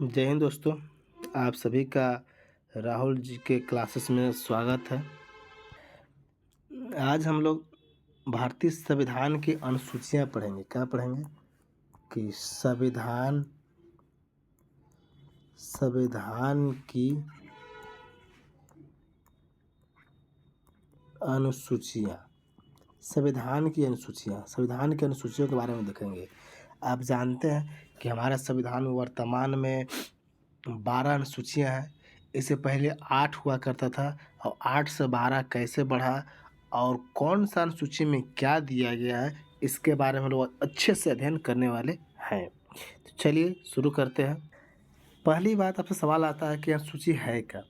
जय हिंद दोस्तों। आप सभी का राहुल जी के क्लासेस में स्वागत है। आज हम लोग भारतीय संविधान की अनुसूचियां पढ़ेंगे। क्या पढ़ेंगे कि संविधान की अनुसूचियां संविधान की अनुसूचियों के बारे में देखेंगे। आप जानते हैं कि हमारा संविधान वर्तमान में 12 अनुसूचियां हैं। इससे पहले 8 हुआ करता था और 8 से 12 कैसे बढ़ा और कौन सा अनुसूची में क्या दिया गया है, इसके बारे में हम लोग अच्छे से अध्ययन करने वाले हैं। तो चलिए शुरू करते हैं। पहली बात आपसे सवाल आता है कि अनुसूची है क्या।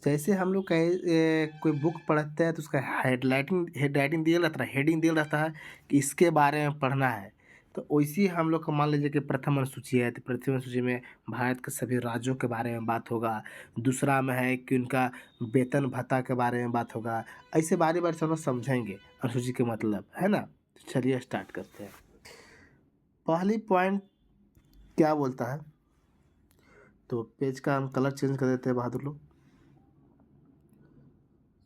जैसे हम लोग कहीं कोई बुक पढ़ते हैं तो उसका हेडराइटिंग दिया रहता है, हेडिंग दिया रहता है कि इसके बारे में पढ़ना है। तो वैसे ही हम लोग को मान लीजिए कि प्रथम अनुसूची है तो प्रथम अनुसूची में भारत के सभी राज्यों के बारे में बात होगा। दूसरा में है कि उनका वेतन भत्ता के बारे में बात होगा। ऐसे बारी बारी से हम लोग समझेंगे अनुसूची के मतलब, है ना। तो चलिए स्टार्ट करते हैं। पहली पॉइंट क्या बोलता है, तो पेज का हम कलर चेंज कर देते हैं बहादुर लोग।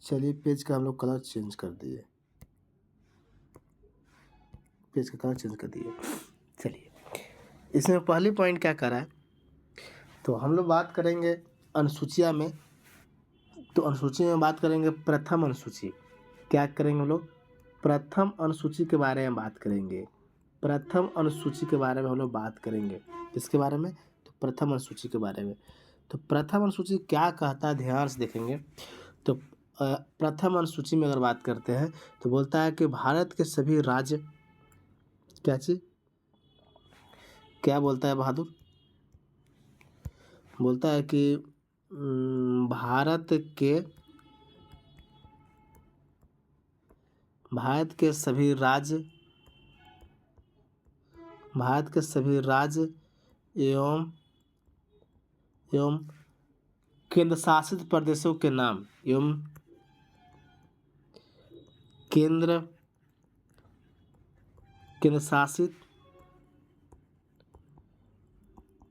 चलिए पेज का हम लोग कलर चेंज कर दिए, पेज का कलर चेंज कर दिए। चलिए इसमें पहली पॉइंट क्या करा है, तो हम लोग बात करेंगे अनुसूचिया में। तो अनुसूची में बात करेंगे प्रथम अनुसूची। क्या करेंगे हम लोग, प्रथम अनुसूची के बारे में बात करेंगे। प्रथम अनुसूची के बारे में हम लोग बात करेंगे। इसके बारे में, तो प्रथम अनुसूची के बारे में। तो प्रथम अनुसूची क्या कहता है, ध्यान से देखेंगे। तो प्रथम अनुसूची में अगर बात करते हैं तो बोलता है कि भारत के सभी राज्य, क्या चीज, क्या बोलता है बहादुर, बोलता है कि भारत के सभी राज्य एवं केंद्र शासित प्रदेशों के नाम एवं केंद्र शासित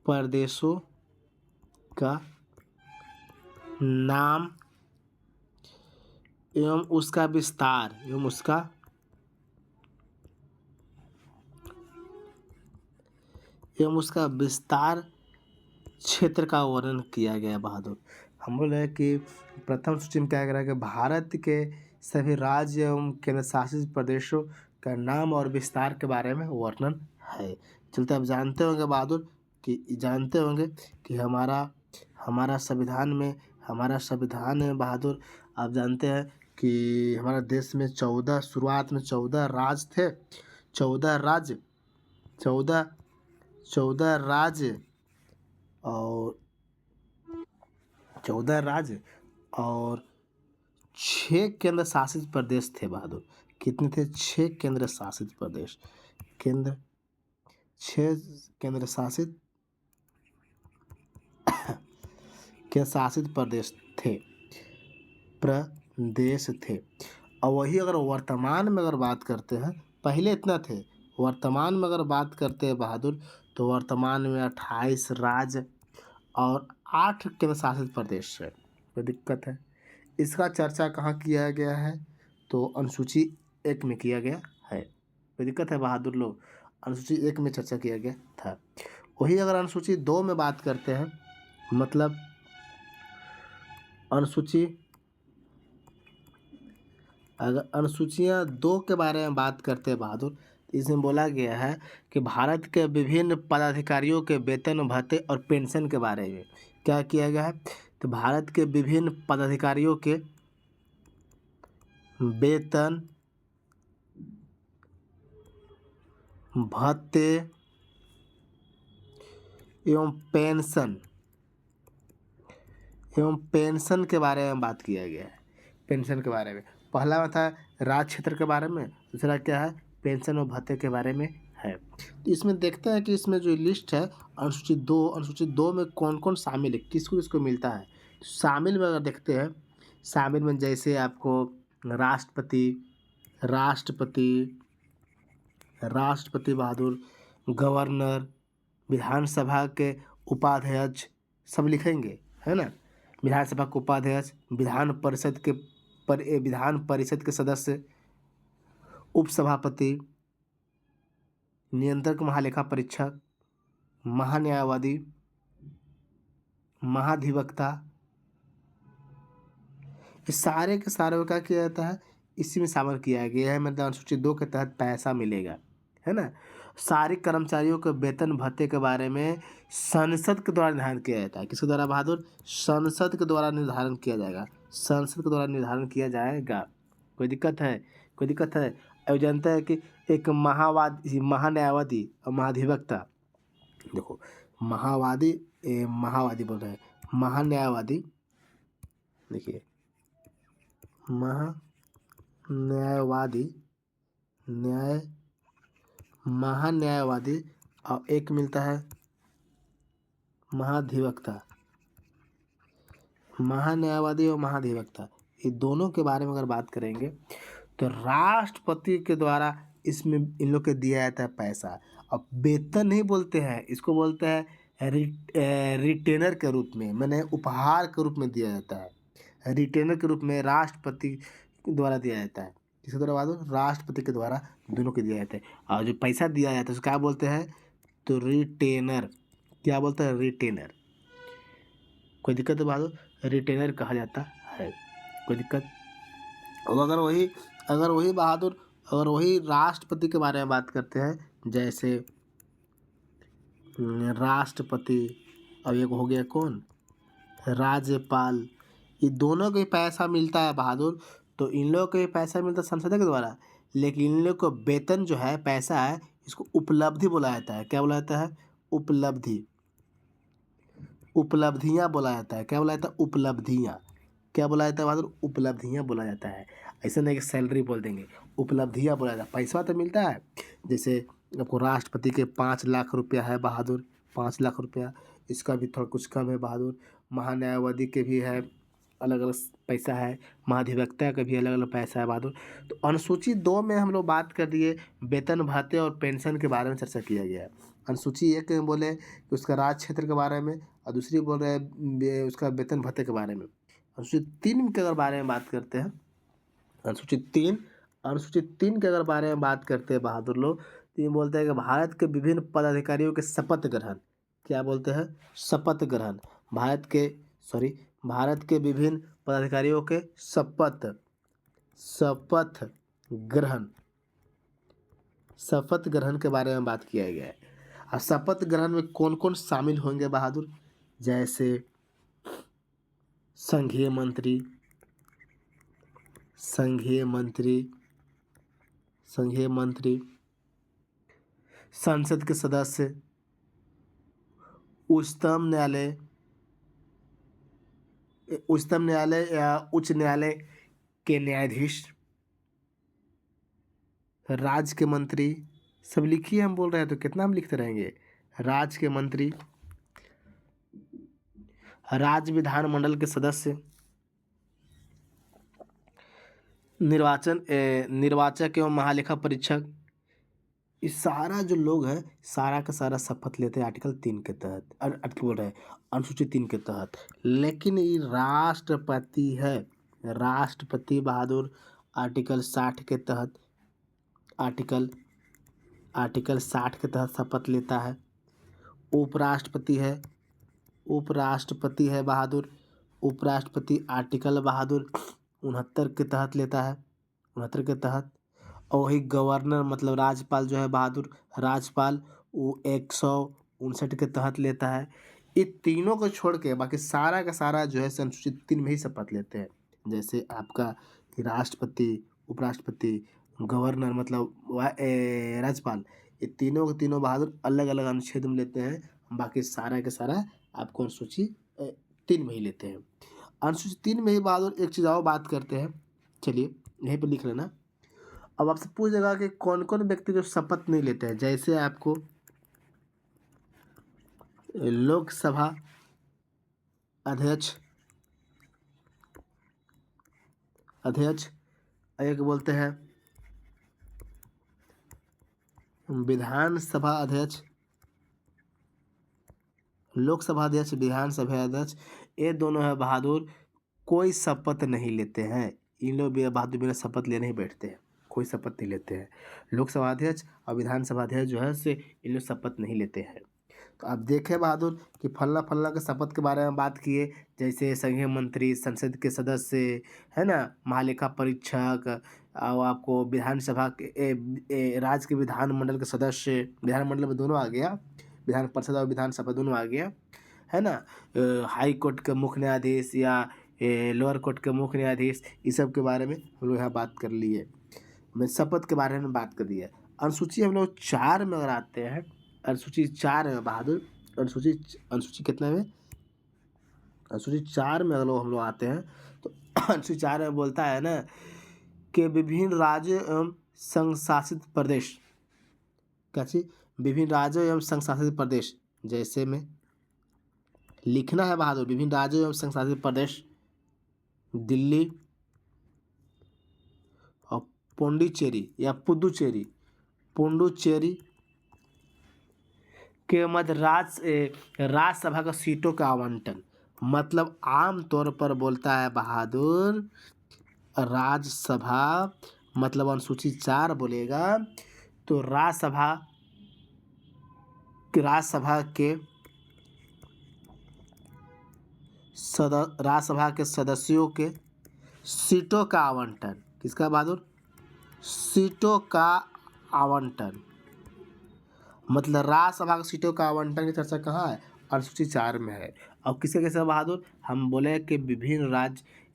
प्रदेशों का नाम एवं उसका विस्तार क्षेत्र का वर्णन किया गया। बहादुर, हम बोल रहे हैं कि प्रथम सूची में क्या कह रहा है कि भारत के सभी राज्य एवं केंद्र शासित प्रदेशों का नाम और विस्तार के बारे में वर्णन है। चलते आप जानते होंगे बहादुर कि हमारा संविधान में बहादुर, आप जानते हैं कि हमारा देश में शुरुआत में 14 राज्य थे। 14 राज्य 6 केंद्र शासित प्रदेश थे बहादुर। कितने थे, 6 केंद्र शासित प्रदेश। 6 केंद्र शासित प्रदेश थे। और वही अगर वर्तमान में अगर बात करते हैं, पहले इतना थे, वर्तमान में अगर बात करते हैं बहादुर, तो वर्तमान में 28 राज्य और 8 केंद्र शासित प्रदेश है। कोई दिक्कत है, इसका चर्चा कहाँ किया गया है, तो अनुसूची 1 में किया गया है। कोई दिक्कत है बहादुर लोग, अनुसूची 1 में चर्चा किया गया था। वही अगर अनुसूची 2 में बात करते हैं, मतलब अगर अनुसूचियाँ 2 के बारे में बात करते हैं बहादुर, इसमें बोला गया है कि भारत के विभिन्न पदाधिकारियों के वेतन भत्ते और पेंशन के बारे में क्या किया गया है, तो भारत के विभिन्न पदाधिकारियों के वेतन भत्ते एवं पेंशन के बारे में बात किया गया है। पेंशन के बारे में पहला में था राज्य क्षेत्र के बारे में, दूसरा क्या है, पेंशन और भत्ते के बारे में है। तो इसमें देखते हैं कि इसमें जो लिस्ट है अनुसूची दो में कौन कौन शामिल है, किसको किसको मिलता है। तो शामिल में अगर देखते हैं, शामिल में जैसे आपको राष्ट्रपति बहादुर, गवर्नर, विधानसभा के उपाध्यक्ष सब लिखेंगे, है ना। विधानसभा के उपाध्यक्ष, विधान परिषद के सदस्य, उपसभापति, नियंत्रक महालेखा परीक्षक, महान्यायवादी, महाधिवक्ता, इस सारे के सारे का किया जाता है, इसी में शामिल किया गया है। मतलब अनुसूची 2 के तहत पैसा मिलेगा, है ना। सारे कर्मचारियों के वेतन भत्ते के बारे में संसद के द्वारा निर्धारण किया जाता है। किसके द्वारा बहादुर? संसद के द्वारा निर्धारण किया जाएगा, संसद के द्वारा निर्धारण किया जाएगा। कोई दिक्कत है? कोई दिक्कत है? अब जानता है कि एक महान्यायवादी और महाधिवक्ता, देखो महावादी बोल रहे हैं, महान्यायवादी, देखिए महान्यायवादी और एक मिलता है महाधिवक्ता। महान्यायवादी और महाधिवक्ता, ये दोनों के बारे में अगर बात करेंगे तो राष्ट्रपति के द्वारा इसमें इन लोग को दिया जाता है पैसा। अब वेतन नहीं बोलते हैं, इसको बोलते हैं रिटेनर के रूप में, मैंने उपहार के रूप में दिया जाता है। रिटेनर के रूप में राष्ट्रपति द्वारा दिया जाता है। किसके द्वारा बहादुर? राष्ट्रपति के द्वारा दोनों को दिया जाता है। और जो पैसा दिया जाता है उसको क्या बोलते हैं? तो रिटेनर। क्या बोलते हैं? रिटेनर। कोई दिक्कत है बहादुर? रिटेनर कहा जाता है। कोई दिक्कत? और अगर वही राष्ट्रपति के बारे में बात करते हैं, जैसे राष्ट्रपति, अब एक हो गया कौन? राज्यपाल। ये दोनों को पैसा मिलता है बहादुर, तो इन लोगों को पैसा मिलता है संसद के द्वारा, लेकिन इन लोग को वेतन जो है, पैसा है, इसको उपलब्धि बोला जाता है। क्या बोला जाता है? उपलब्धि। उपलब्धियाँ बोला जाता है। क्या बोला जाता है? उपलब्धियाँ। क्या बोला जाता है बहादुर? उपलब्धियाँ बोला जाता है। ऐसा नहीं कि सैलरी बोल देंगे, उपलब्धियाँ बोला जाता है। पैसा तो मिलता है, जैसे आपको राष्ट्रपति के 5 लाख रुपया है बहादुर, 5 लाख रुपया, इसका भी थोड़ा कुछ कम है बहादुर। महान्यायवादी के भी है, अलग अलग पैसा है। महाधिवक्ता का भी अलग अलग पैसा है बहादुर। तो अनुसूची 2 में हम लोग बात कर दिए वेतन भत्ते और पेंशन के बारे में चर्चा किया गया है। अनुसूची 1 में बोले कि उसका राज क्षेत्र के बारे में, और दूसरी बोल रहे हैं उसका वेतन भत्ते के बारे में। अनुसूची 3 के अगर बारे में बात करते हैं, अनुसूची 3 के अगर बारे में बात करते हैं बहादुर लोग, तो ये बोलते हैं कि भारत के विभिन्न पदाधिकारियों के शपथ ग्रहण। क्या बोलते हैं? शपथ ग्रहण। भारत के विभिन्न पदाधिकारियों के शपथ ग्रहण के बारे में बात किया गया है। और शपथ ग्रहण में कौन कौन शामिल होंगे बहादुर? जैसे संघीय मंत्री, संसद के सदस्य, उच्चतम न्यायालय या उच्च न्यायालय के न्यायाधीश, राज्य के मंत्री, सब लिखिए। हम बोल रहे हैं तो कितना हम लिखते रहेंगे? राज्य के मंत्री, राज्य विधानमंडल के सदस्य, निर्वाचक एवं महालेखा परीक्षक, ये सारा जो लोग हैं, सारा का सारा शपथ लेते हैं आर्टिकल 3 के तहत, आर्टिकल बोल रहे हैं अनुसूची 3 के तहत। लेकिन ये राष्ट्रपति है, राष्ट्रपति बहादुर आर्टिकल 60 के तहत, आर्टिकल 60 के तहत शपथ लेता है। उपराष्ट्रपति है बहादुर, उपराष्ट्रपति आर्टिकल बहादुर 69 के तहत लेता है, 69 के तहत। और वही गवर्नर मतलब राज्यपाल जो है बहादुर, राज्यपाल वो 159 के तहत लेता है। ये तीनों को छोड़ के बाकी सारा का सारा जो है अनुसूचित 3 में ही शपथ लेते हैं। जैसे आपका राष्ट्रपति, उपराष्ट्रपति, गवर्नर मतलब राज्यपाल, ये तीनों के तीनों बहादुर अलग अलग अनुच्छेद में लेते हैं। बाकी सारा का सारा आपको अनुसूची 3 में ही लेते हैं। अनुसूची 3 में ही बहादुर एक चीज़ और बात करते हैं, चलिए यहीं पर लिख लेना। अब आपसे पूछ देगा कि कौन कौन व्यक्ति जो शपथ नहीं लेते हैं। जैसे आपको लोकसभा अध्यक्ष, एक बोलते हैं विधानसभा अध्यक्ष, लोकसभा अध्यक्ष, विधानसभा अध्यक्ष, ये दोनों है बहादुर, कोई शपथ नहीं लेते हैं। इन लोग भी बहादुर बिना शपथ लेने ही बैठते हैं, कोई शपथ नहीं लेते हैं। लोकसभा अध्यक्ष और विधानसभा अध्यक्ष जो है से इन लोग शपथ नहीं लेते हैं। तो अब देखें बहादुर कि फलना फलना के शपथ के बारे में बात किए, जैसे संघीय मंत्री, संसद के सदस्य, है ना, महालेखा परीक्षक, और आपको विधानसभा के राज्य के विधानमंडल के सदस्य, विधानमंडल में दोनों आ गया, विधान परिषद और विधानसभा दोनों आ गया, है ना, हाई कोर्ट के मुख्य न्यायाधीश या लोअर कोर्ट के मुख्य न्यायाधीश, इस सब के बारे में हम लोग यहाँ बात कर लिए। मैं शपथ के बारे में बात कर दी है। अनुसूची हम लोग 4 में अगर आते हैं, अनुसूची 4 में बहादुर, अनुसूची कितने में, अनुसूची 4 में अगर हम लोग आते हैं तो अनुसूची 4 में बोलता है ना कि विभिन्न राज्य एवं संघ शासित प्रदेश, क्या चीज, विभिन्न राज्यों एवं संघ शासित प्रदेश, जैसे में लिखना है बहादुर, विभिन्न राज्यों एवं संघ शासित प्रदेश दिल्ली और पुडुचेरी या पुडुचेरी के मध्य राज्यसभा का सीटों का आवंटन, मतलब आम तौर पर बोलता है बहादुर, राज्यसभा मतलब अनुसूची 4 बोलेगा तो राज्यसभा के सदस्यों के सीटों का आवंटन, किसका बहादुर, सीटों का आवंटन, मतलब राज्यसभा की सीटों का आवंटन की चर्चा कहाँ है, अनुसूची 4 में है। और किसके कैसे बहादुर, हम बोले कि विभिन्न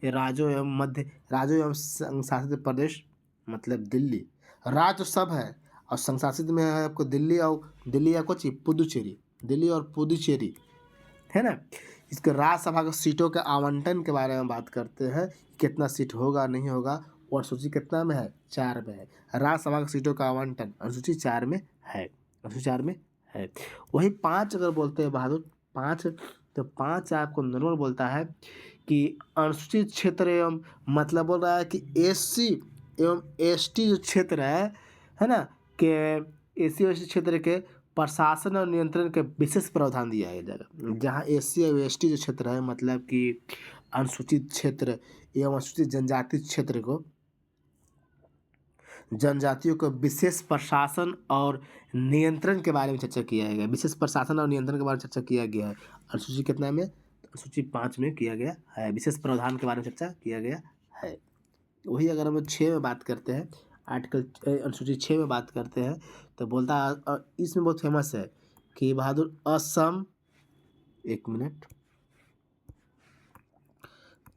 राज्यों एवं संघ शासित प्रदेश, मतलब दिल्ली, राज्य सब है और संघ शासित में है आपको दिल्ली या कुछ पुडुचेरी, दिल्ली और पुडुचेरी, है ना। इसके राज्यसभा के सीटों के आवंटन के बारे में बात करते हैं, कितना सीट होगा नहीं होगा, और अनुसूची कितना में है, 4 में है। राज्यसभा की सीटों का आवंटन अनुसूची 4 में है, अनुसूची 4 में है। वही 5 अगर बोलते हैं बहादुर, 5 तो 5 आपको नॉर्मल बोलता है कि अनुसूचित क्षेत्र एवं, मतलब बोल रहा है कि एससी एवं एसटी जो क्षेत्र है ना, कि एससी और एसटी क्षेत्र के प्रशासन और नियंत्रण के विशेष प्रावधान दिया जाएगा। जहाँ एससी और एसटी जो क्षेत्र है, मतलब कि अनुसूचित क्षेत्र एवं अनुसूचित जनजाति क्षेत्र को, जनजातियों को विशेष प्रशासन और नियंत्रण के बारे में चर्चा किया गया, विशेष प्रशासन और नियंत्रण के बारे में चर्चा किया गया है। अनुसूची कितना में, अनुसूची 5 में किया गया है, विशेष प्रावधान के बारे में चर्चा किया गया है। वही अगर हम 6 में बात करते हैं, आर्टिकल अनुसूची 6 में बात करते हैं तो बोलता है, इसमें बहुत फेमस है कि बहादुर असम, 1 मिनट,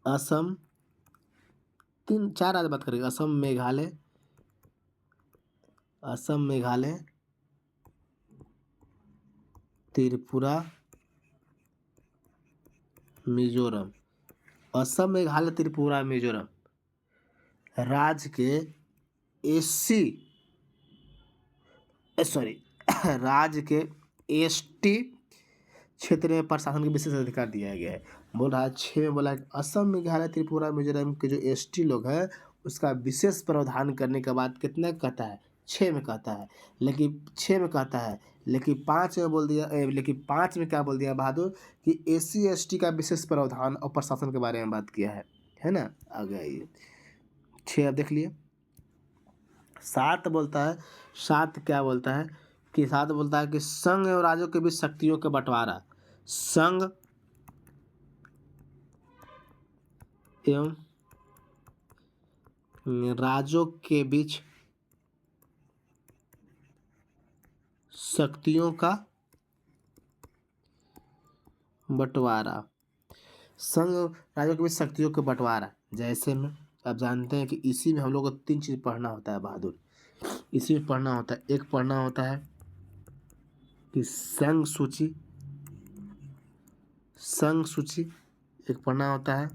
असम 3-4 राज्य बात करेंगे, असम, मेघालय, त्रिपुरा, मिजोरम, असम, मेघालय, त्रिपुरा, मिजोरम राज्य के राज्य के एसटी क्षेत्र में प्रशासन के विशेष अधिकार दिया गया है। बोल रहा है 6 में बोला असम, मेघालय, त्रिपुरा, मिजोरम के जो एसटी लोग हैं उसका विशेष प्रावधान करने के बाद कितना कहता है, 6 में कहता है, लेकिन 6 में कहता है, लेकिन 5 में बोल दिया, लेकिन 5 में क्या बोल दिया बहादुर कि एससी एसटी का विशेष प्रावधान और प्रशासन के बारे में बात किया है ना। आ गया ये 6, अब देख लिए। 7 बोलता है, 7 क्या बोलता है कि 7 बोलता है कि संघ एवं राज्यों के बीच शक्तियों का बंटवारा, संघ एवं राज्यों के बीच शक्तियों का बंटवारा, संघ राज्यों के बीच शक्तियों का बंटवारा, जैसे में आप जानते हैं कि इसी में हम लोग को 3 चीज़ पढ़ना होता है बहादुर, इसी में पढ़ना होता है। एक पढ़ना होता है कि संघ सूची, एक पढ़ना होता है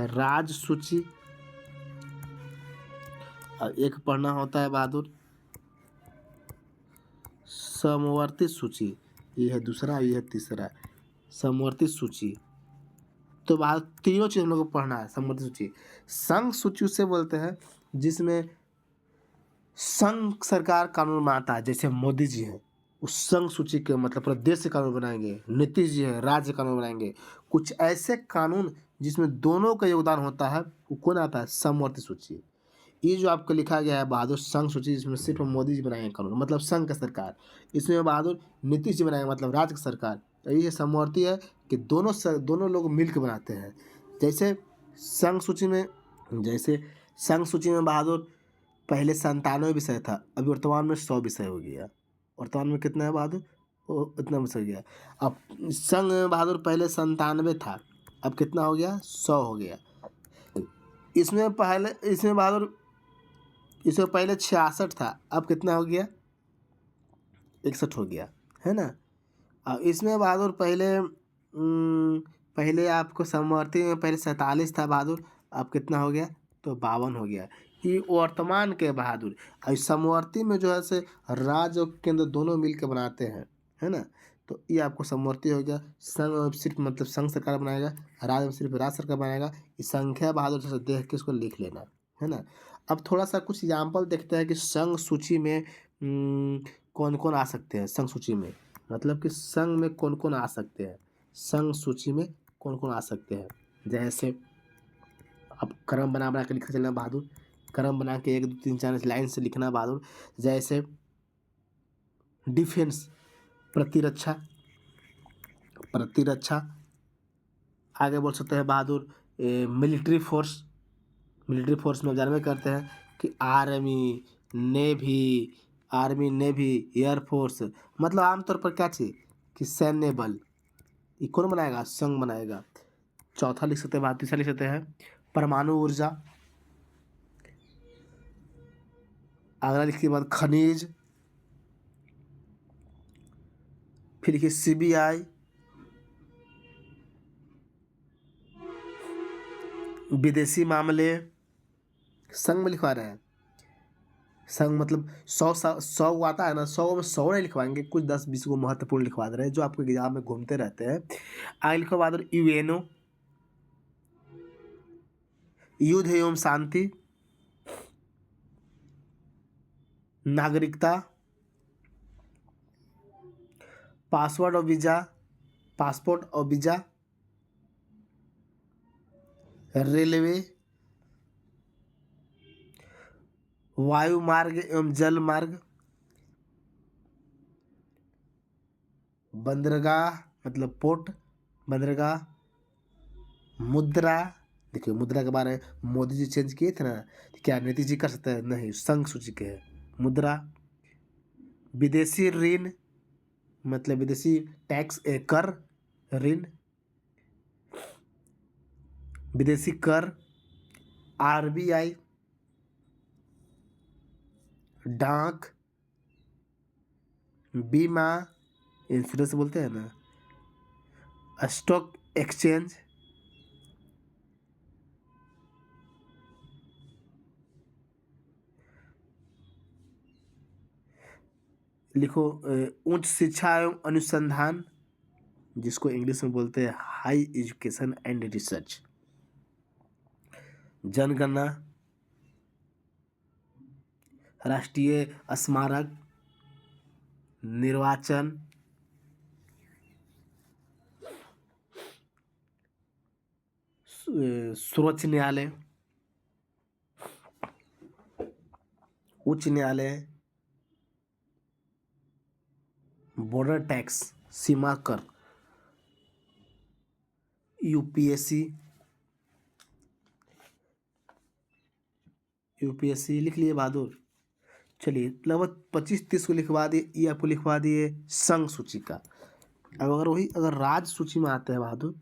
राज्य सूची, और एक पढ़ना होता है बहादुर समवर्ती सूची। ये है दूसरा, ये है तीसरा, समवर्ती सूची। तो बहादुर तीनों चीज हम लोग को पढ़ना है। समवर्ती सूची, संघ सूची उसे बोलते हैं जिसमें संघ सरकार कानून बनाता है, जैसे मोदी जी हैं, उस संघ सूची के मतलब प्रदेश से कानून बनाएंगे। नीतीश जी है, राज्य कानून बनाएंगे। कुछ ऐसे कानून जिसमें दोनों का योगदान होता है, वो कौन आता है? समवर्ती सूची। ये जो आपको लिखा गया है बहादुर संघ सूची, जिसमें सिर्फ मोदी जी बनाएंगे कानून, मतलब संघ का सरकार। इसमें बहादुर नीतीश जी बनाएंगे, मतलब राज्य की सरकार। तो ये समवर्ती है कि दोनों लोग मिलकर बनाते हैं। जैसे संघ सूची में बहादुर पहले 97 विषय था, अभी वर्तमान में 100 विषय हो गया। वर्तमान में कितना है बहादुर? वो इतना विषय हो गया। अब संघ में बहादुर पहले 97 था, अब कितना हो गया? 100 हो गया। इसमें पहले 66 था, अब कितना हो गया? 61 हो गया, है ना। अब इसमें बहादुर पहले आपको समवर्ती में पहले 47 था बहादुर, अब कितना हो गया? तो 52 हो गया। ये वर्तमान के बहादुर। और समवर्ती में जो है से राज्य और केंद्र दोनों मिल के बनाते हैं, है ना। तो ये आपको समवर्ती हो गया। संघ में सिर्फ मतलब संघ सरकार बनाएगा, राज्य में सिर्फ राज्य सरकार बनाएगा। ये संख्या बहादुर से देख के इसको लिख लेना, है ना। अब थोड़ा सा कुछ एग्जाम्पल देखते हैं कि संघ सूची में कौन कौन आ सकते हैं। संघ सूची में मतलब कि संघ में कौन कौन आ सकते हैं, संघ सूची में कौन कौन आ सकते हैं। जैसे अब क्रम बना के लिखा चलना बहादुर, क्रम बना के 1 2 3 4 लाइन से लिखना बहादुर। जैसे डिफेंस, प्रतिरक्षा, आगे बोल सकते हैं बहादुर मिलिट्री फोर्स में जानवे करते हैं कि आर्मी नेवी एयरफोर्स, मतलब आमतौर पर क्या चीज़ कि सैन्य बल। ये कौन बनाएगा? संघ बनाएगा। चौथा लिख सकते हैं, तीसरा लिख सकते हैं परमाणु ऊर्जा। अगला लिखने के बाद खनिज, फिर लिखिए CBI, विदेशी मामले। संघ में लिखवा रहे हैं। संघ मतलब 100 आता है ना, 100 में 100 नहीं लिखवाएंगे, कुछ 10-20 को महत्वपूर्ण लिखवा दे रहे हैं जो आपको एग्जाम में घूमते रहते हैं। आगे लिखो बहादुर UNO, युद्ध एवं शांति, नागरिकता, पासपोर्ट और वीजा, रेलवे, वायु मार्ग एवं जल मार्ग, बंदरगाह मतलब पोर्ट, बंदरगाह, मुद्रा। देखिए मुद्रा के बारे में मोदी जी चेंज किए थे ना, क्या नीतीश जी कर सकते हैं? नहीं, संघ सूची के है मुद्रा। विदेशी ऋण मतलब विदेशी टैक्स कर, ऋण, विदेशी कर, RBI, डाक, बीमा, इंश्योरेंस बोलते हैं ना, स्टॉक एक्सचेंज, लिखो उच्च शिक्षा एवं अनुसंधान, जिसको इंग्लिश में बोलते हैं हाई एजुकेशन एंड रिसर्च, जनगणना, राष्ट्रीय स्मारक, निर्वाचन, सर्वोच्च न्यायालय, उच्च न्यायालय, बॉर्डर टैक्स, सीमा कर, UPSC लिख लिए बहादुर। चलिए लगभग 25-30 को लिखवा दिए, ये आपको लिखवा दिए संघ सूची का। अब अगर राज्य सूची में आते हैं बहादुर,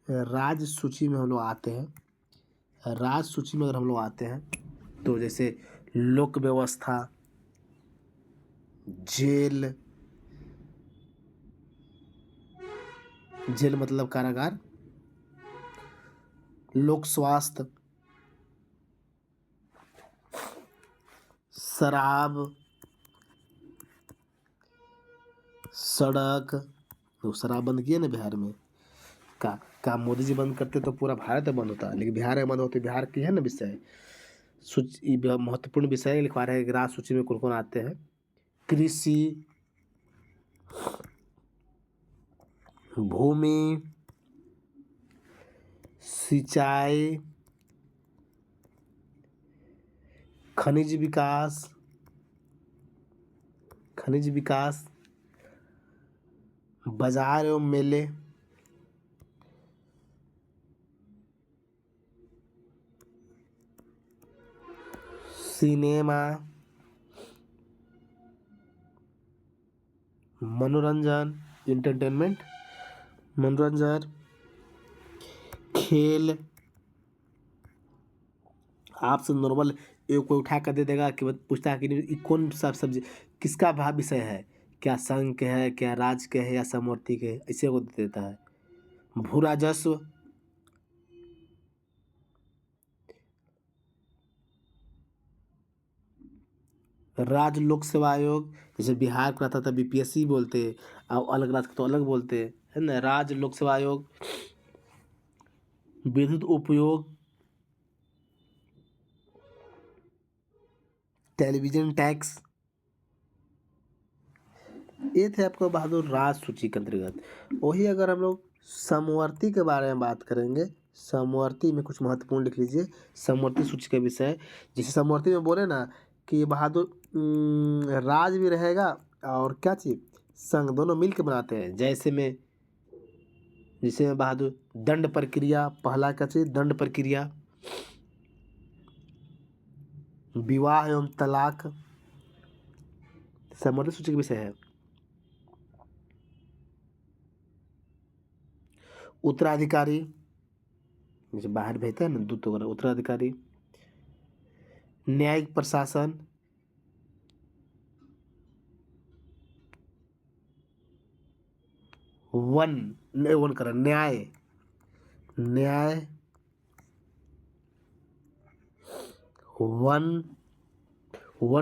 राज्य सूची में हम लोग आते हैं, राज्य सूची में अगर हम लोग आते हैं तो जैसे लोक व्यवस्था, जेल मतलब कारागार, लोक स्वास्थ्य, शराब, सड़क। तो शराब बंद किए ना बिहार में, का मोदी जी बंद करते तो पूरा भारत बंद होता, लेकिन बिहार में बंद होते। बिहार की है ना विषय सूची, महत्वपूर्ण विषय लिखवा रहे हैं कि राज्य सूची में कौन कौन आते हैं। कृषि, भूमि, सिंचाई, खनिज विकास, बाजार एवं मेले, सिनेमा, मनोरंजन, इंटरटेनमेंट, मनोरंजन, खेल। आपसे नॉर्मल एक कोई उठा कर दे देगा कि पूछता है कि ये कौन सा सब्जी किसका भाव विषय है, क्या संघ के है, क्या राज्य के है, या समवर्ती के है, ऐसे को दे देता है। भू राजस्व, राज्य लोक सेवा आयोग, जैसे बिहार का रहता था बीपीएससी बोलते, और अलग राज्य का तो अलग बोलते है ना। राज्य लोक सेवा आयोग, विद्युत उपयोग, टेलीविजन टैक्स। ये थे आपको बहादुर राज सूची के अंतर्गत। वही अगर हम लोग समवर्ती के बारे में बात करेंगे, समवर्ती में कुछ महत्वपूर्ण लिख लीजिए समवर्ती सूची का विषय। जैसे समवर्ती में बोले ना कि बहादुर राज भी रहेगा और क्या चीज संघ, दोनों मिल के बनाते हैं। जैसे में बहादुर दंड प्रक्रिया, पहला क्या चीज दंड प्रक्रिया, विवाह एवं तलाक समवर्ती सूची का विषय है। उत्तराधिकारी, जैसे बाहर भेजते हैं ना दूत वगैरह, उत्तराधिकारी। न्यायिक प्रशासन, न्याय, वन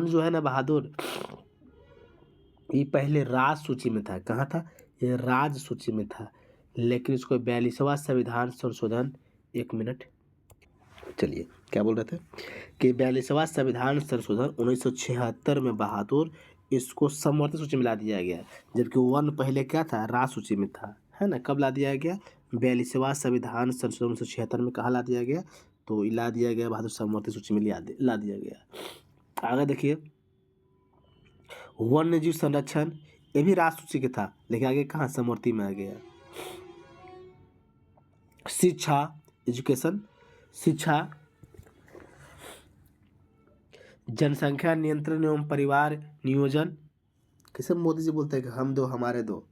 जो है ना बहादुर, ये पहले राज सूची में था। कहाँ था? ये राज सूची में था, लेकिन इसको 42वां संविधान संशोधन, 1 मिनट, चलिए क्या बोल रहे थे कि 42वां संविधान संशोधन 1976 में बहादुर इसको समवर्ती सूची में ला दिया गया, जबकि वन पहले क्या था? राज सूची में था, है ना। कब ला दिया गया? 42वां संविधान संशोधन 1976 में। कहाँ ला दिया गया? तो ला दिया गया बहादुर समवर्ती सूची में ला दिया गया। आगे देखिए, वन्य जीव संरक्षण, ये भी राज सूची के था, लेकिन आगे कहाँ? समवर्ती में आ गया। शिक्षा, एजुकेशन, शिक्षा, जनसंख्या नियंत्रण एवं परिवार नियोजन। किसे मोदी जी बोलते हैं कि हम दो हमारे दो,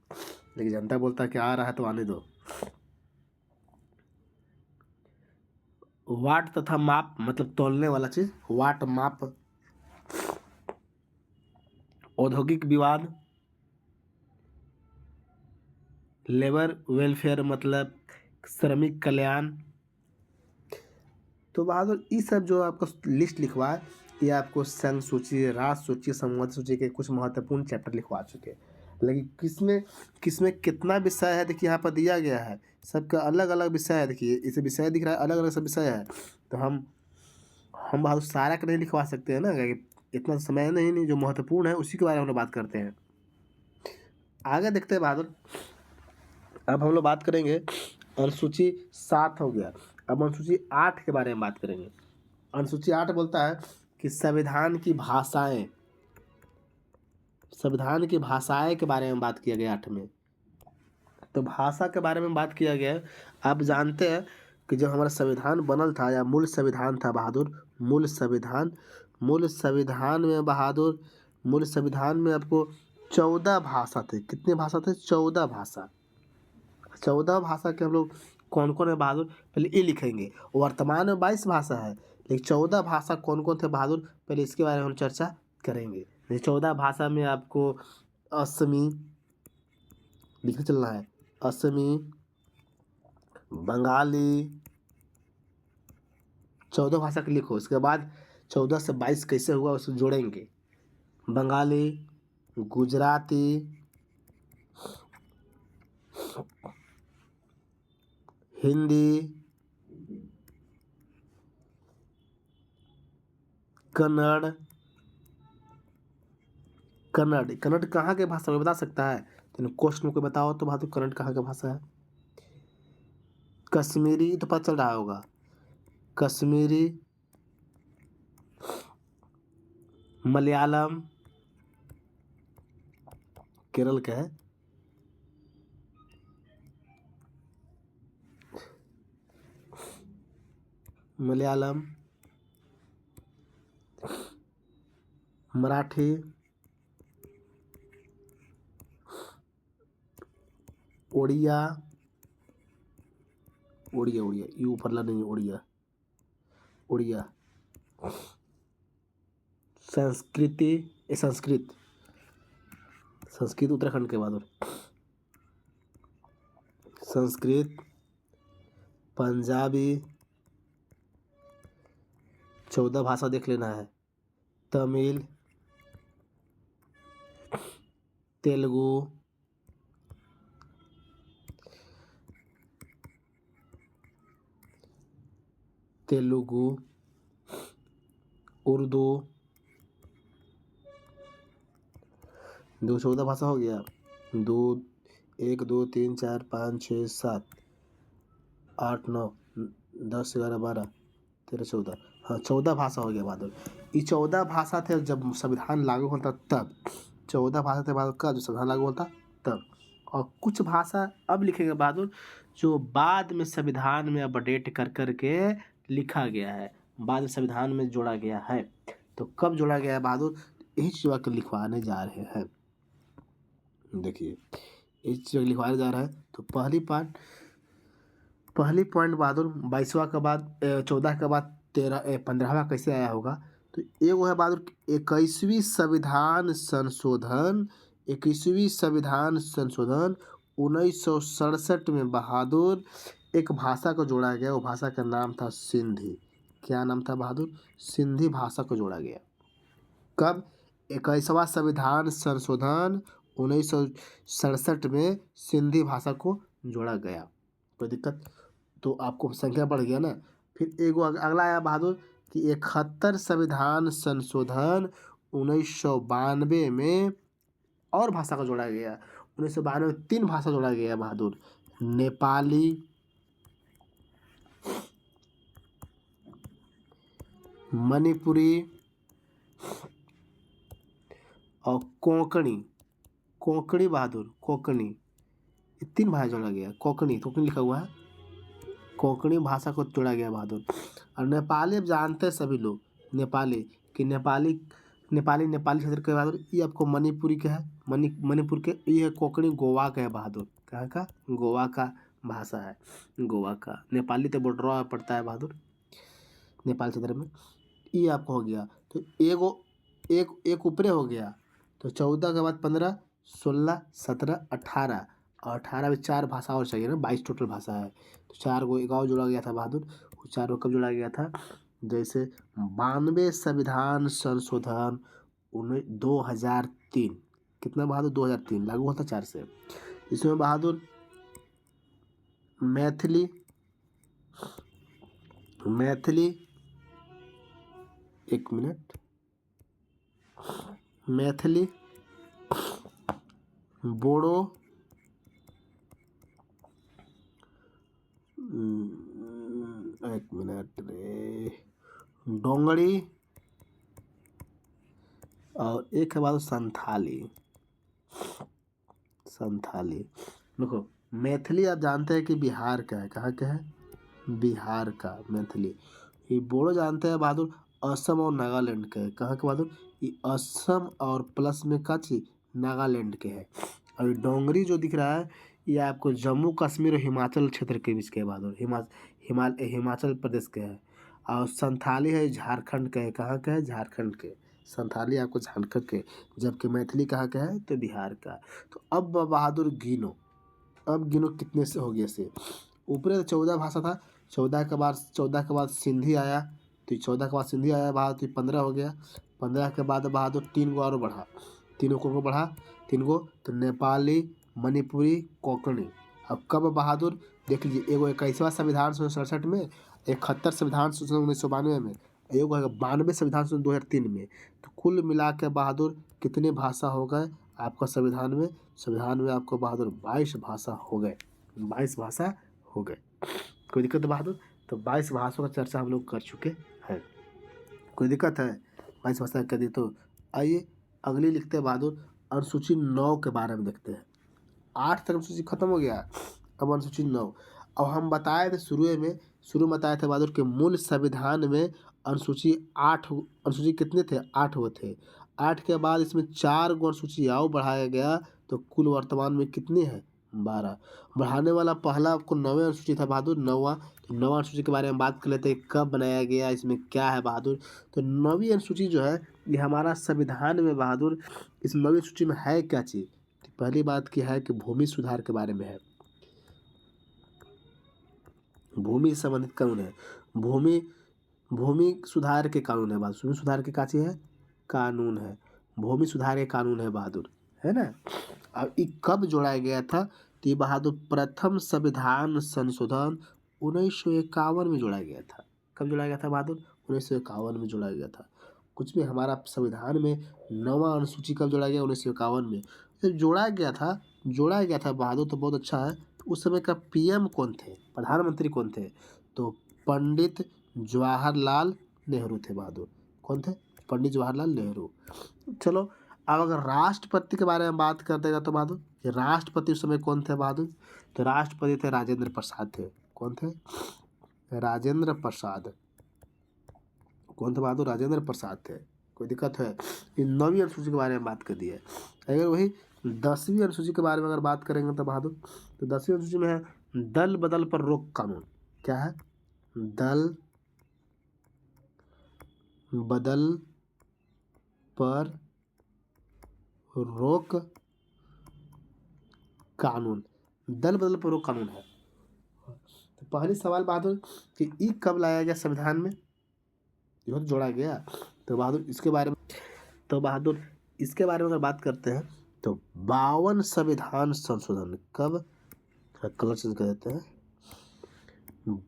लेकिन जनता बोलता है कि आ रहा है तो आने दो। वाट तथा माप, मतलब तौलने वाला चीज, वाट माप। औद्योगिक विवाद, लेबर वेलफेयर, मतलब श्रमिक कल्याण। तो बहादुर ये सब जो आपको लिस्ट लिखवा है, ये आपको संघ सूची, राज सूची, समवर्ती सूची के कुछ महत्वपूर्ण चैप्टर लिखवा चुके हैं। लेकिन किसमें कितना विषय है देखिए यहाँ पर दिया गया है, सबका अलग अलग विषय है। देखिए इसे विषय दिख रहा है, अलग अलग सब विषय है। तो हम बहादुर सारा का नहीं लिखवा सकते हैं ना, इतना समय नहीं, जो महत्वपूर्ण है उसी के बारे में हम लोग बात करते हैं। आगे देखते हैं बहादुर, अब हम लोग बात करेंगे अनुसूची 7 हो गया, अब अनुसूची 8 के बारे में बात करेंगे। अनुसूची 8 बोलता है कि संविधान की भाषाएं के बारे में बात किया गया 8 में। तो भाषा के बारे में बात किया गया है। आप जानते हैं कि जब हमारा संविधान बनल था, या मूल संविधान था बहादुर, मूल संविधान में आपको 14 भाषा थे। कितने भाषा थे? 14 भाषा। 14 भाषा के हम लोग कौन कौन है बहादुर, पहले ये लिखेंगे। वर्तमान में 22 भाषा है, लेकिन 14 भाषा कौन कौन थे बहादुर, पहले इसके बारे में हम चर्चा करेंगे। 14 भाषा में आपको असमी लिखते चलना है, असमी, बंगाली, 14 भाषा के लिखो। इसके बाद 14 से 22 कैसे हुआ उसको जोड़ेंगे। बंगाली, गुजराती, हिंदी, कन्नड़ कहाँ के भाषा में बता सकता है? तो क्वेश्चन को बताओ तो बहादुर करंट कहाँ का भाषा है? कश्मीरी तो पता चल रहा होगा, कश्मीरी, मलयालम केरल का है, मलयालम, मराठी, ओडिया, ओडिया ओडिया ये ऊपरला नहीं, ओडिया ओडिया, संस्कृति, संस्कृत, संस्कृत उत्तराखंड के बहादुर, संस्कृत, पंजाबी, 14 भाषा देख लेना है, तमिल, तेलुगु, उर्दू, 14 भाषा हो गया, 1 2 3 4 5 6 7 8 9 10 11 12 13 14, हाँ 14 भाषा हो गया बहादुर। ये 14 भाषा थे जब संविधान लागू होता तब, 14 भाषा थे बहादुर का जो संविधान लागू होता तब। और कुछ भाषा अब लिखेंगे बहादुर जो बाद में संविधान में अपडेट कर करके लिखा गया है, बाद में संविधान में जोड़ा गया है। तो कब जोड़ा गया है बहादुर? यही चीज़ के लिखवाने जा रहे हैं। देखिए इस चीज़ लिखवाने जा रहा है। तो पहली पॉइंट बहादुर 22वां के बाद 14 के बाद 15वां कैसे आया होगा? तो एगो है बहादुर 21वीं संविधान संशोधन, 1967 में बहादुर एक भाषा को जोड़ा गया। वो भाषा का नाम था सिंधी। क्या नाम था बहादुर? सिंधी भाषा को जोड़ा गया। कब? 21वां संविधान संशोधन 1967 में सिंधी भाषा को जोड़ा गया। कोई दिक्कत? तो आपको संख्या बढ़ गया ना। फिर एगो अगला आया बहादुर कि 71 संविधान संशोधन 1992 में और भाषा को जोड़ा गया। 1992 में 3 भाषा जोड़ा गया बहादुर, नेपाली, मणिपुरी और कोंकणी बहादुर, कोंकणी, ये 3 भाषा जोड़ा गया। कोंकणी लिखा हुआ है, कोंकणी भाषा को जोड़ा गया बहादुर। और नेपाली अब जानते हैं सभी लोग, नेपाली क्षेत्र के बहादुर। ये आपको मणिपुरी का है, मणिपुर के। ये है कोंकणी गोवा का है बहादुर। कहाँ का? गोवा का भाषा है, गोवा का। नेपाली तो बॉर्डर पड़ता है बहादुर, नेपाल क्षेत्र में। ये आपको हो गया। तो एक ऊपरे हो गया। तो 14 के बाद 15, 16, 17, 18 और 18 में 4 भाषा और चाहिए ना, 22 टोटल भाषा है। तो 4 को एक और जोड़ा गया था बहादुर। वो 4 को कब जोड़ा गया था? जैसे 92 संविधान संशोधन 2003। कितना बहादुर? 2003 लागू होता 4 से। इसमें बहादुर मैथिली, एक मिनट, मैथिली, बोडो, एक मिनट रे, डोंगरी और एक है बहादुर संथाली। देखो मैथिली आप जानते हैं कि बिहार का है। कहाँ का है? बिहार का मैथिली। ये बोडो जानते हैं बहादुर असम और नागालैंड के है। कहाँ के बहादुर? ये असम और प्लस में का चीज नागालैंड के है। और ये डोंगरी जो दिख रहा है ये आपको जम्मू कश्मीर और हिमाचल क्षेत्र के बीच के है बहादुर, हिमाचल प्रदेश के है। और संथाली है झारखंड के है। कहाँ का है? झारखंड के। संथाली आपको झारखंड के, जबकि मैथिली कहाँ का है? तो बिहार का। तो अब बहादुर गिनो, कितने से हो गया से। ऊपर 14 भाषा था, 14 के बाद सिंधी आया। तो 14 के बाद सिंधी आया बहादुर, तो 15 हो गया। 15 के बाद बहादुर 3 गो और बढ़ा, 3 को बढ़ा, 3 गो। तो नेपाली, मणिपुरी, कोंकणी। अब कब बहादुर? देख लीजिए, एगो 21वां संविधान 1967 में, 71 संविधान 1992 में, एगो 92 संविधान 2003 में। तो कुल मिला के बहादुर कितने भाषा हो गए? आपका संविधान में आपको बहादुर 22 भाषा हो गए, 22 भाषा हो गए। कोई दिक्कत है बहादुर? तो 22 भाषाओं का चर्चा हम लोग कर चुके हैं। कोई दिक्कत है? 22 भाषा कर दी तो आइए अगली लिखते हैं बहादुर, अनुसूची 9 के बारे में देखते हैं। 8 तक अनुसूची खत्म हो गया, अब अनुसूची 9। अब हम बताए थे शुरू में बताए थे बहादुर के मूल संविधान में अनुसूची कितने थे? 8 हुए थे। 8 के बाद इसमें 4 गो अनुसूची और बढ़ाया गया, तो कुल वर्तमान में कितनी है? 12। बढ़ाने वाला पहला आपको 9वां अनुसूची था बहादुर, 9वां। तो 9वां अनुसूची के बारे में बात कर लेते हैं, कब बनाया गया, इसमें क्या है बहादुर। तो 9वीं अनुसूची जो है ये हमारा संविधान में बहादुर, इस 9वीं अनुसूची में है क्या चीज़? पहली बात क्या है कि भूमि सुधार के बारे में है। भूमि से संबंधित कानून है, भूमि सुधार के कानून है बहादुर। भूमि सुधार के का चीज है? कानून है। भूमि सुधार के कानून है बहादुर, है ना। अब ये कब जोड़ा गया था? तो ये बहादुर प्रथम संविधान संशोधन 1951 में जोड़ा गया था। कब जोड़ा गया था बहादुर? 1951 में जोड़ा गया था। कुछ भी हमारा संविधान में 9वां अनुसूची कब जोड़ा गया? 1951 में। जब जोड़ा गया था बहादुर, तो बहुत अच्छा है। तो उस समय का पीएम कौन थे? प्रधानमंत्री कौन थे? तो पंडित जवाहरलाल नेहरू थे बहादुर। कौन थे? पंडित जवाहरलाल नेहरू। चलो अब अगर राष्ट्रपति के बारे में बात कर देगा तो बहादुर, ये राष्ट्रपति उस समय कौन थे बहादुर? तो राष्ट्रपति थे राजेंद्र प्रसाद थे। कौन थे? राजेंद्र प्रसाद। कौन थे बहादुर? राजेंद्र प्रसाद थे। कोई दिक्कत है? इन 9वीं अनुसूची के बारे में बात कर दी है। अगर वही 10वीं अनुसूची के बारे में अगर बात करेंगे तो बहादुर, तो 10वीं अनुसूची में है दल बदल पर रोक कानून। क्या है? दल बदल पर रोक कानून। दल बदल पर रोक कानून है। तो पहली सवाल बहादुर कि ई कब लाया गया संविधान में? यह जोड़ा गया। तो बहादुर इसके बारे में अगर बात करते हैं तो 52 संविधान संशोधन कब? कलर चेंज कर देते हैं।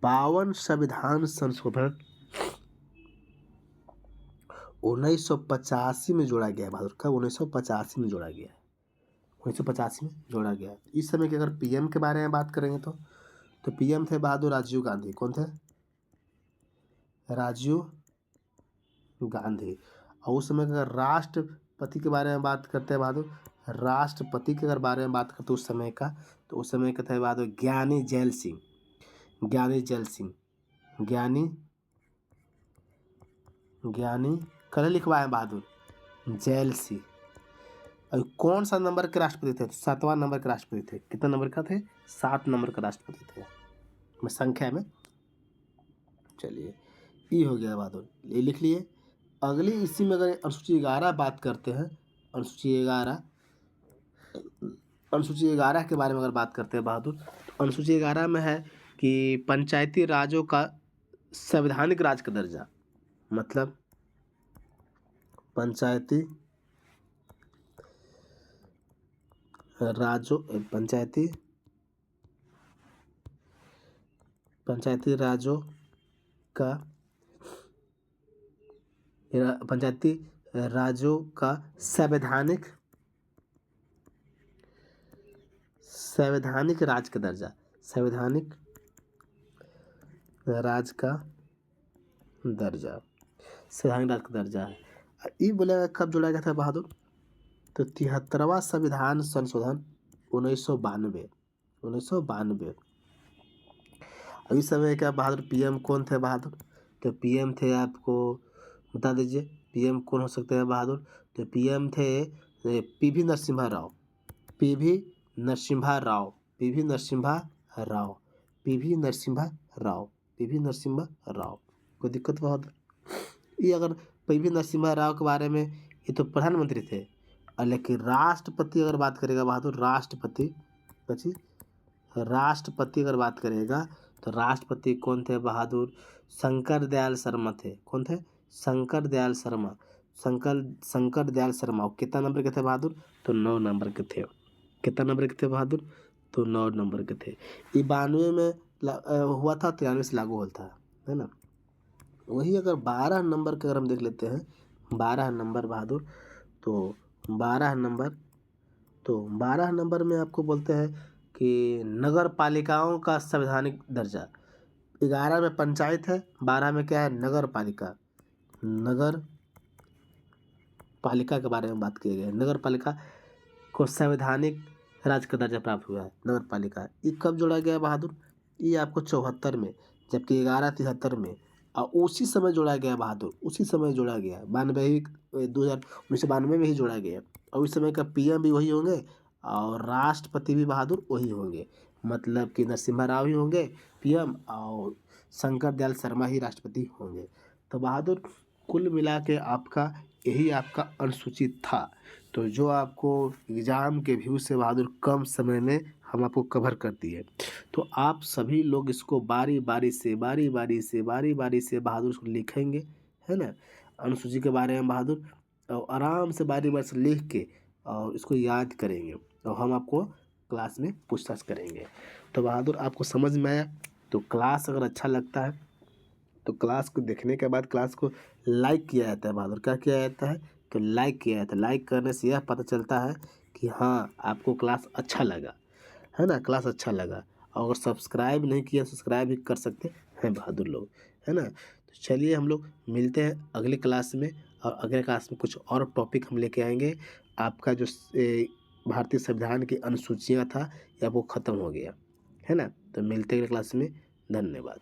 52 संविधान संशोधन 1985 में जोड़ा गया है बहादुर। कब? 1985 में जोड़ा गया है। 1985 में जोड़ा गया। इस समय के अगर पीएम के बारे में बात करेंगे तो पीएम थे बहादुर राजीव गांधी। कौन थे? राजीव गांधी। और उस समय अगर राष्ट्रपति के बारे में बात करते हैं बहादुर, राष्ट्रपति के अगर बारे में बात करते उस समय का, तो उस समय का था बहादुर ज्ञानी जैल सिंह। ज्ञानी कल लिखवाए बहादुर जैल सिंह। और कौन सा नंबर के राष्ट्रपति थे? 7वां नंबर के राष्ट्रपति थे। कितना नंबर का थे? 7 नंबर का राष्ट्रपति थे मैं संख्या में। चलिए ये हो गया बहादुर, ये लिख लिए। अगली इसी में अगर अनुसूची 11 बात करते हैं, अनुसूची 11 के बारे में अगर बात करते हैं बहादुर, तो अनुसूची 11 में है कि पंचायती राजों का संवैधानिक राज का दर्जा। मतलब पंचायती राजों पंचायती राजों का संवैधानिक राज का दर्जा। संवैधानिक राज का दर्जा है। ये बोलेगा कब जोड़ा गया था बहादुर? तो 73वां संविधान संशोधन 1992। अभी समय क्या बहादुर पीएम कौन थे बहादुर? तो पीएम थे, आपको बता दीजिए पीएम कौन हो सकते हैं बहादुर? तो पीएम थे पीवी नरसिम्हा राव। कोई दिक्कत बहादुर? ये अगर पीवी नरसिम्हा राव के बारे में, ये तो प्रधानमंत्री थे। और लेकिन राष्ट्रपति अगर बात करेगा बहादुर, राष्ट्रपति अगर बात करेगा तो राष्ट्रपति कौन थे बहादुर? शंकर दयाल शर्मा थे। कौन थे? शंकर दयाल शर्मा। और कितना नंबर के थे बहादुर? तो 9 नंबर के थे। कितना नंबर के थे बहादुर? तो 9 नंबर के थे। ये 92 में हुआ था, 93 से लागू होता है ना। वही अगर 12 नंबर का अगर हम देख लेते हैं, 12 नंबर बहादुर, तो 12 नंबर तो 12 नंबर में आपको बोलते हैं कि नगर पालिकाओं का संवैधानिक दर्जा। 11 में पंचायत है, 12 में क्या है, नगर पालिका। नगर पालिका के बारे में बात की गई है। नगर पालिका को संवैधानिक राज्य का दर्जा प्राप्त हुआ है, नगर पालिका। ये कब जोड़ा गया है बहादुर? ये आपको 74 में, जबकि 1173 में, और उसी समय जोड़ा गया है बहादुर, उसी समय जोड़ा गया है। 1992 में ही जोड़ा गया है। और उस समय का पीएम भी वही होंगे और राष्ट्रपति भी बहादुर वही होंगे। मतलब कि नरसिम्हा राव ही होंगे पीएम और शंकर दयाल शर्मा ही राष्ट्रपति होंगे। तो बहादुर कुल मिला के आपका यही आपका अनुसूचित था। तो जो आपको एग्ज़ाम के व्यू से बहादुर कम समय में हम आपको कवर कर दिए। तो आप सभी लोग इसको बारी-बारी से बहादुर इसको लिखेंगे, है ना? अनुसूची के बारे में बहादुर और आराम से बारी-बारी से लिख के और इसको याद करेंगे और हम आपको क्लास में पूछताछ करेंगे। तो बहादुर आपको समझ में आया? तो क्लास अगर अच्छा लगता है तो क्लास को देखने के बाद क्लास को लाइक किया जाता है बहादुर। क्या किया जाता है? तो लाइक किया जाता है। लाइक करने से यह पता चलता है कि हाँ, आपको क्लास अच्छा लगा, है ना? क्लास अच्छा लगा। और अगर सब्सक्राइब नहीं किया, सब्सक्राइब भी कर सकते हैं बहादुर लोग, है ना? तो चलिए हम लोग मिलते हैं अगले क्लास में और अगले क्लास में कुछ और टॉपिक हम लेके आएँगे। आपका जो भारतीय संविधान की अनुसूचियाँ था, या वो ख़त्म हो गया, है ना? तो मिलते हैं अगले क्लास में। धन्यवाद।